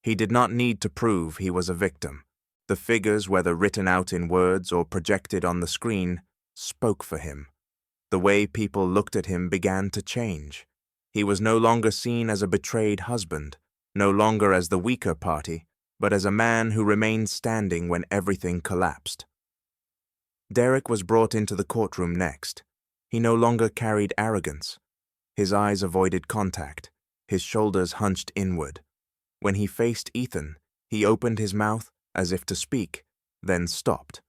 He did not need to prove he was a victim. The figures, whether written out in words or projected on the screen, spoke for him. The way people looked at him began to change. He was no longer seen as a betrayed husband, no longer as the weaker party, but as a man who remained standing when everything collapsed. Derek was brought into the courtroom next. He no longer carried arrogance. His eyes avoided contact, his shoulders hunched inward. When he faced Ethan, he opened his mouth as if to speak, then stopped.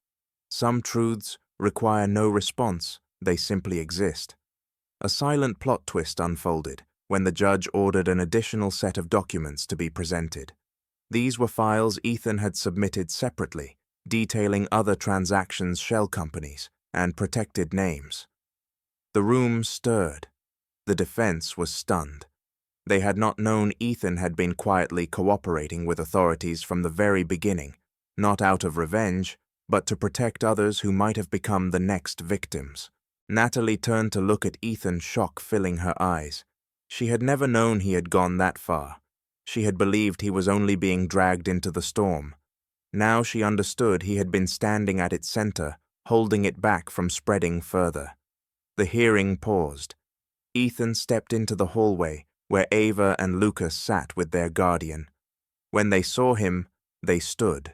Some truths require no response, they simply exist. A silent plot twist unfolded when the judge ordered an additional set of documents to be presented. These were files Ethan had submitted separately, detailing other transactions, shell companies, and protected names. The room stirred. The defense was stunned. They had not known Ethan had been quietly cooperating with authorities from the very beginning, not out of revenge, but to protect others who might have become the next victims. Natalie turned to look at Ethan, shock filling her eyes. She had never known he had gone that far. She had believed he was only being dragged into the storm. Now she understood he had been standing at its center, holding it back from spreading further. The hearing paused. Ethan stepped into the hallway, where Ava and Lucas sat with their guardian. When they saw him, they stood.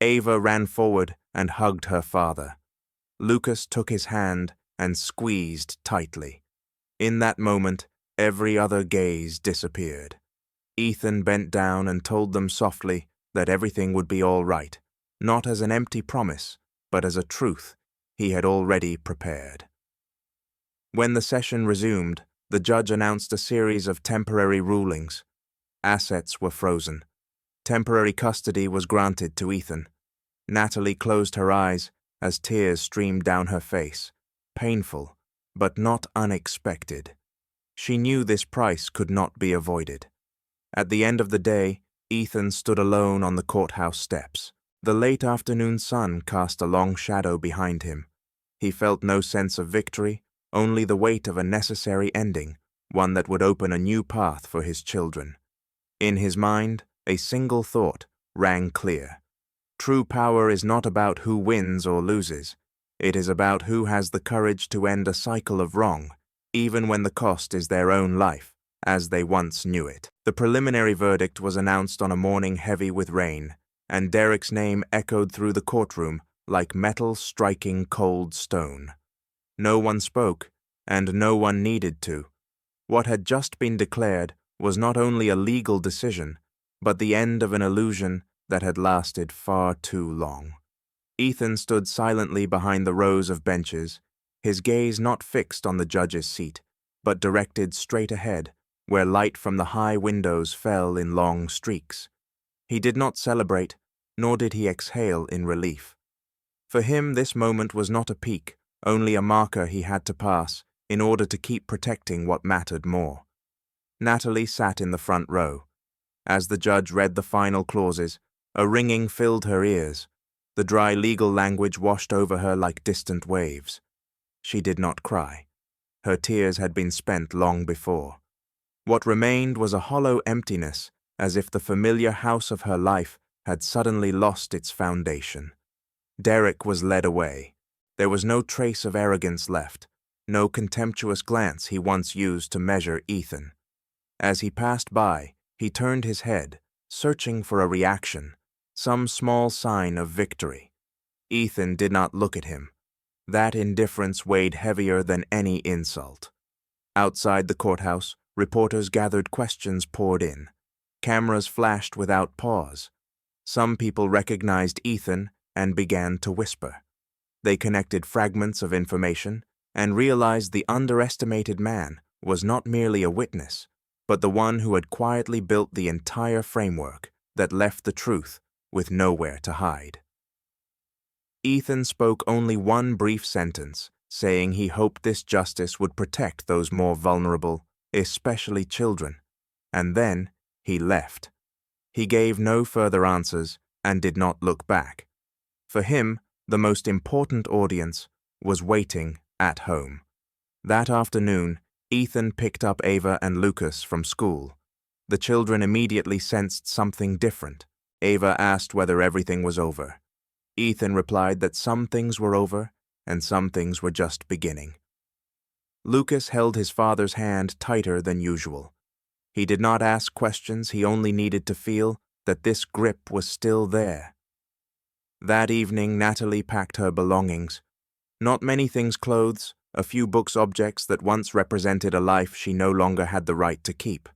Ava ran forward and hugged her father. Lucas took his hand and squeezed tightly. In that moment, every other gaze disappeared. Ethan bent down and told them softly that everything would be all right, not as an empty promise, but as a truth he had already prepared. When the session resumed, the judge announced a series of temporary rulings. Assets were frozen. Temporary custody was granted to Ethan. Natalie closed her eyes as tears streamed down her face, painful, but not unexpected. She knew this price could not be avoided. At the end of the day, Ethan stood alone on the courthouse steps. The late afternoon sun cast a long shadow behind him. He felt no sense of victory, only the weight of a necessary ending, one that would open a new path for his children. In his mind, a single thought rang clear. True power is not about who wins or loses. It is about who has the courage to end a cycle of wrong, even when the cost is their own life, as they once knew it. The preliminary verdict was announced on a morning heavy with rain, and Derek's name echoed through the courtroom like metal striking cold stone. No one spoke, and no one needed to. What had just been declared was not only a legal decision, but the end of an illusion that had lasted far too long. Ethan stood silently behind the rows of benches, his gaze not fixed on the judge's seat, but directed straight ahead, where light from the high windows fell in long streaks. He did not celebrate, nor did he exhale in relief. For him, this moment was not a peak, only a marker he had to pass in order to keep protecting what mattered more. Natalie sat in the front row. As the judge read the final clauses, a ringing filled her ears. The dry legal language washed over her like distant waves. She did not cry. Her tears had been spent long before. What remained was a hollow emptiness, as if the familiar house of her life had suddenly lost its foundation. Derek was led away. There was no trace of arrogance left, no contemptuous glance he once used to measure Ethan. As he passed by, he turned his head, searching for a reaction, some small sign of victory. Ethan did not look at him. That indifference weighed heavier than any insult. Outside the courthouse, reporters gathered, questions poured in. Cameras flashed without pause. Some people recognized Ethan and began to whisper. They connected fragments of information and realized the underestimated man was not merely a witness, but the one who had quietly built the entire framework that left the truth with nowhere to hide. Ethan spoke only one brief sentence, saying he hoped this justice would protect those more vulnerable, especially children, and then he left. He gave no further answers and did not look back. For him, the most important audience was waiting at home. That afternoon, Ethan picked up Ava and Lucas from school. The children immediately sensed something different. Ava asked whether everything was over. Ethan replied that some things were over and some things were just beginning. Lucas held his father's hand tighter than usual. He did not ask questions, he only needed to feel that this grip was still there. That evening, Natalie packed her belongings. Not many things: clothes, a few books, objects that once represented a life she no longer had the right to keep.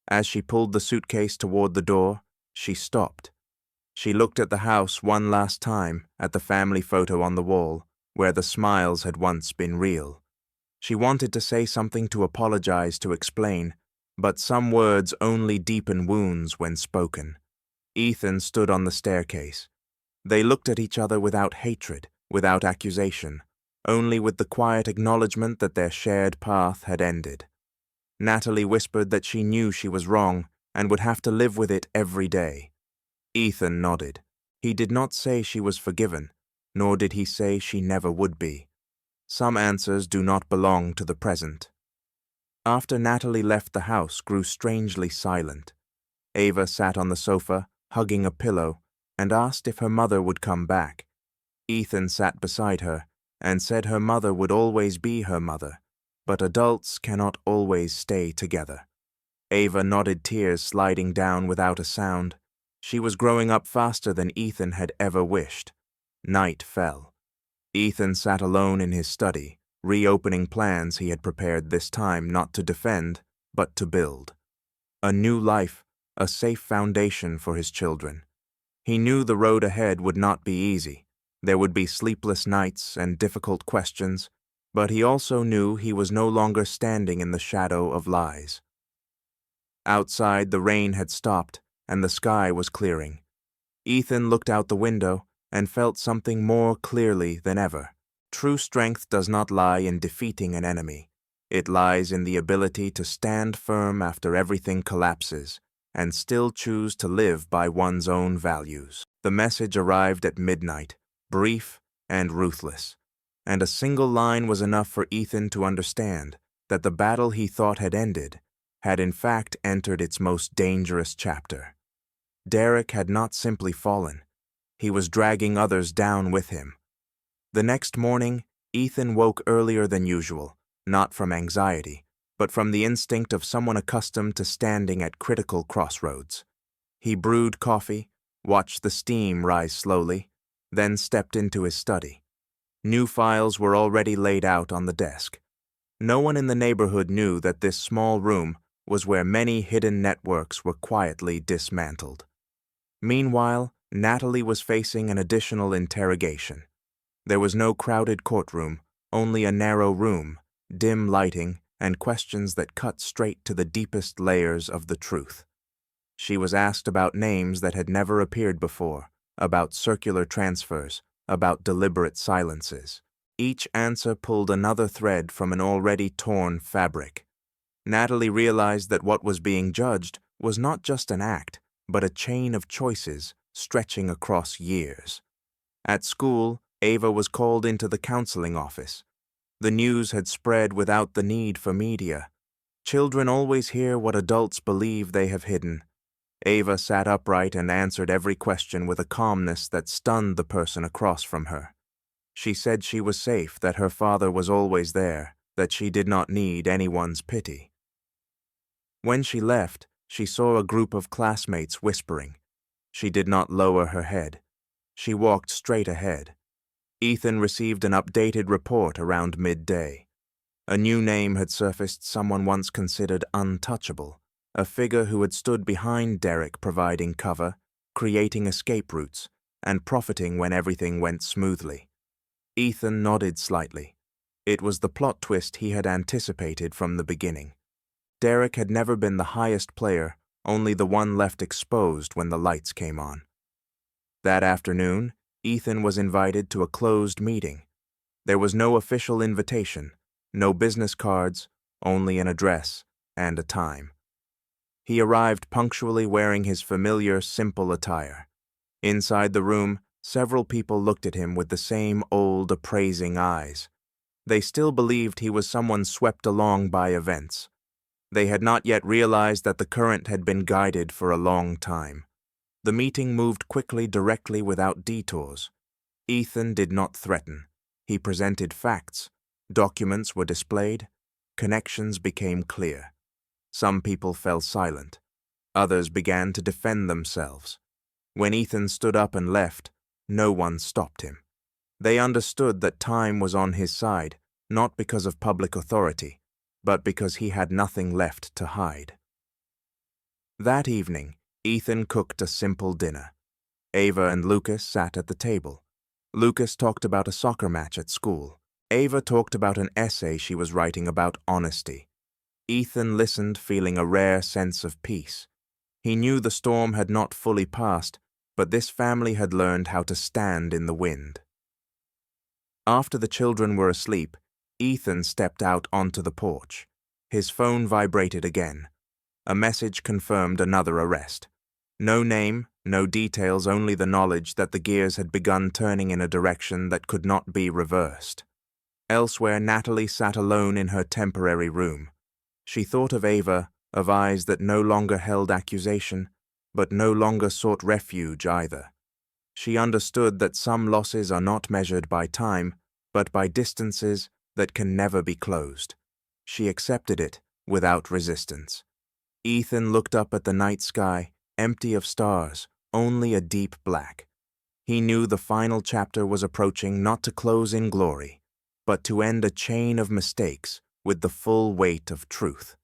As she pulled the suitcase toward the door, she stopped. She looked at the house one last time, at the family photo on the wall, where the smiles had once been real. She wanted to say something, to apologize, to explain, but some words only deepen wounds when spoken. Ethan stood on the staircase. They looked at each other without hatred, without accusation, only with the quiet acknowledgement that their shared path had ended. Natalie whispered that she knew she was wrong and would have to live with it every day. Ethan nodded. He did not say she was forgiven, nor did he say she never would be. Some answers do not belong to the present. After Natalie left, the house grew strangely silent. Ava sat on the sofa, hugging a pillow, and asked if her mother would come back. Ethan sat beside her and said her mother would always be her mother, but adults cannot always stay together. Ava nodded, tears sliding down without a sound. She was growing up faster than Ethan had ever wished. Night fell. Ethan sat alone in his study, reopening plans he had prepared, this time not to defend, but to build. A new life, a safe foundation for his children. He knew the road ahead would not be easy. There would be sleepless nights and difficult questions, but he also knew he was no longer standing in the shadow of lies. Outside, the rain had stopped, and the sky was clearing. Ethan looked out the window and felt something more clearly than ever. True strength does not lie in defeating an enemy. It lies in the ability to stand firm after everything collapses and still choose to live by one's own values. The message arrived at midnight, brief and ruthless, and a single line was enough for Ethan to understand that the battle he thought had ended had in fact entered its most dangerous chapter. Derek had not simply fallen. He was dragging others down with him. The next morning, Ethan woke earlier than usual, not from anxiety, but from the instinct of someone accustomed to standing at critical crossroads. He brewed coffee, watched the steam rise slowly, then stepped into his study. New files were already laid out on the desk. No one in the neighborhood knew that this small room was where many hidden networks were quietly dismantled. Meanwhile, Natalie was facing an additional interrogation. There was no crowded courtroom, only a narrow room, dim lighting, and questions that cut straight to the deepest layers of the truth. She was asked about names that had never appeared before, about circular transfers, about deliberate silences. Each answer pulled another thread from an already torn fabric. Natalie realized that what was being judged was not just an act, but a chain of choices stretching across years. At school, Ava was called into the counseling office. The news had spread without the need for media. Children always hear what adults believe they have hidden. Ava sat upright and answered every question with a calmness that stunned the person across from her. She said she was safe, that her father was always there, that she did not need anyone's pity. When she left, she saw a group of classmates whispering. She did not lower her head. She walked straight ahead. Ethan received an updated report around midday. A new name had surfaced, someone once considered untouchable, a figure who had stood behind Derek, providing cover, creating escape routes, and profiting when everything went smoothly. Ethan nodded slightly. It was the plot twist he had anticipated from the beginning. Derek had never been the highest player, only the one left exposed when the lights came on. That afternoon, Ethan was invited to a closed meeting. There was no official invitation, no business cards, only an address and a time. He arrived punctually, wearing his familiar, simple attire. Inside the room, several people looked at him with the same old, appraising eyes. They still believed he was someone swept along by events. They had not yet realized that the current had been guided for a long time. The meeting moved quickly, directly, without detours. Ethan did not threaten. He presented facts. Documents were displayed. Connections became clear. Some people fell silent. Others began to defend themselves. When Ethan stood up and left, no one stopped him. They understood that time was on his side, not because of public authority, but because he had nothing left to hide. That evening, Ethan cooked a simple dinner. Ava and Lucas sat at the table. Lucas talked about a soccer match at school. Ava talked about an essay she was writing about honesty. Ethan listened, feeling a rare sense of peace. He knew the storm had not fully passed, but this family had learned how to stand in the wind. After the children were asleep, Ethan stepped out onto the porch. His phone vibrated again. A message confirmed another arrest. No name, no details, only the knowledge that the gears had begun turning in a direction that could not be reversed. Elsewhere, Natalie sat alone in her temporary room. She thought of Ava, of eyes that no longer held accusation, but no longer sought refuge either. She understood that some losses are not measured by time, but by distances that can never be closed. She accepted it without resistance. Ethan looked up at the night sky, empty of stars, only a deep black. He knew the final chapter was approaching, not to close in glory, but to end a chain of mistakes with the full weight of truth.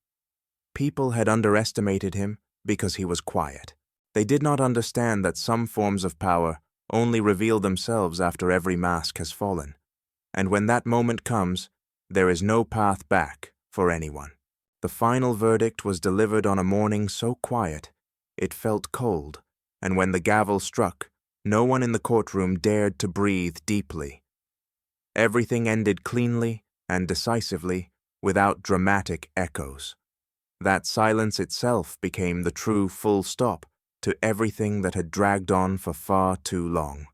People had underestimated him because he was quiet. They did not understand that some forms of power only reveal themselves after every mask has fallen. And when that moment comes, there is no path back for anyone. The final verdict was delivered on a morning so quiet, it felt cold, and when the gavel struck, no one in the courtroom dared to breathe deeply. Everything ended cleanly and decisively, without dramatic echoes. That silence itself became the true full stop to everything that had dragged on for far too long.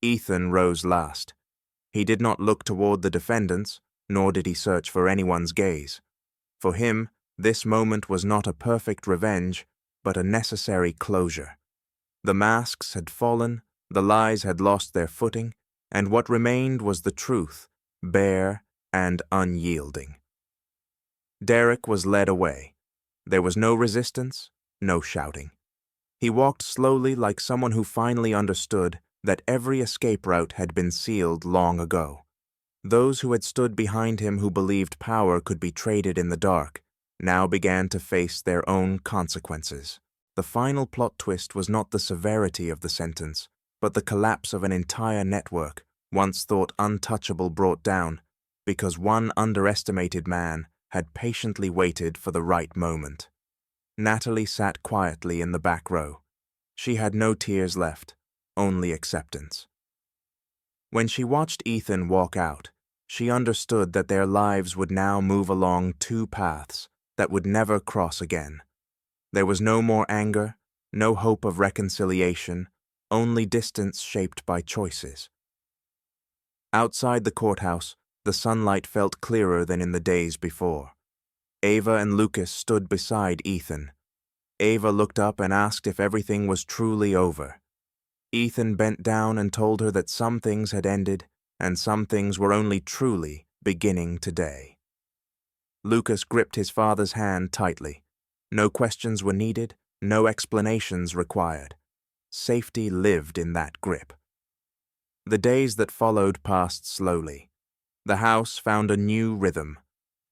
Ethan rose last. He did not look toward the defendants, nor did he search for anyone's gaze. For him, this moment was not a perfect revenge, but a necessary closure. The masks had fallen, the lies had lost their footing, and what remained was the truth, bare and unyielding. Derek was led away. There was no resistance, no shouting. He walked slowly, like someone who finally understood that every escape route had been sealed long ago. Those who had stood behind him, who believed power could be traded in the dark, now began to face their own consequences. The final plot twist was not the severity of the sentence, but the collapse of an entire network, once thought untouchable, brought down because one underestimated man had patiently waited for the right moment. Natalie sat quietly in the back row. She had no tears left, only acceptance. When she watched Ethan walk out, she understood that their lives would now move along two paths that would never cross again. There was no more anger, no hope of reconciliation, only distance shaped by choices. Outside the courthouse, the sunlight felt clearer than in the days before. Ava and Lucas stood beside Ethan. Ava looked up and asked if everything was truly over. Ethan bent down and told her that some things had ended and some things were only truly beginning today. Lucas gripped his father's hand tightly. No questions were needed, no explanations required. Safety lived in that grip. The days that followed passed slowly. The house found a new rhythm.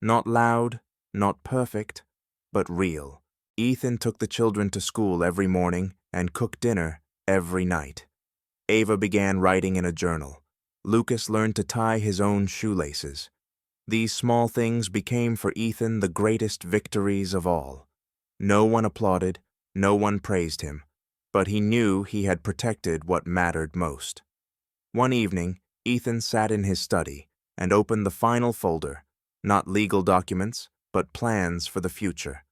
Not loud, not perfect, but real. Ethan took the children to school every morning and cooked dinner every night. Ava began writing in a journal. Lucas learned to tie his own shoelaces. These small things became for Ethan the greatest victories of all. No one applauded, no one praised him, but he knew he had protected what mattered most. One evening, Ethan sat in his study and opened the final folder, not legal documents, but plans for the future.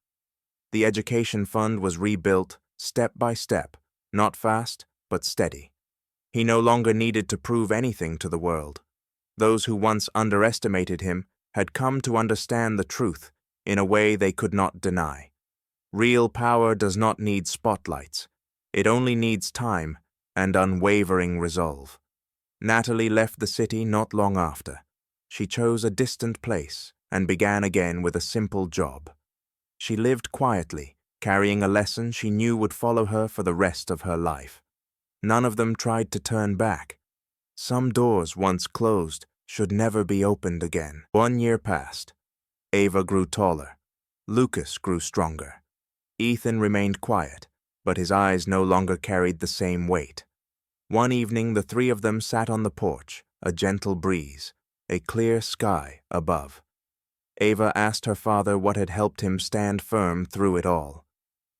The education fund was rebuilt step by step, not fast, but steady. He no longer needed to prove anything to the world. Those who once underestimated him had come to understand the truth in a way they could not deny. Real power does not need spotlights. It only needs time and unwavering resolve. Natalie left the city not long after. She chose a distant place and began again with a simple job. She lived quietly, carrying a lesson she knew would follow her for the rest of her life. None of them tried to turn back. Some doors once closed should never be opened again. 1 year passed. Ava grew taller. Lucas grew stronger. Ethan remained quiet, but his eyes no longer carried the same weight. One evening, the three of them sat on the porch, a gentle breeze, a clear sky above. Ava asked her father what had helped him stand firm through it all.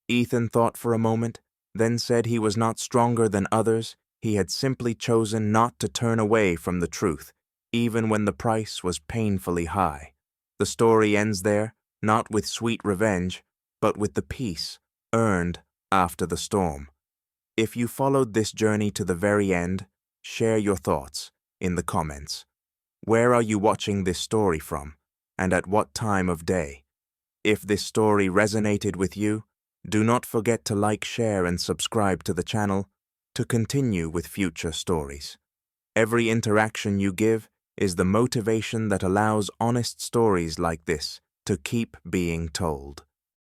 Ethan thought for a moment, then said he was not stronger than others. He had simply chosen not to turn away from the truth, even when the price was painfully high. The story ends there, not with sweet revenge, but with the peace earned after the storm. If you followed this journey to the very end, share your thoughts in the comments. Where are you watching this story from, and at what time of day? If this story resonated with you, do not forget to like, share, and subscribe to the channel to continue with future stories. Every interaction you give is the motivation that allows honest stories like this to keep being told.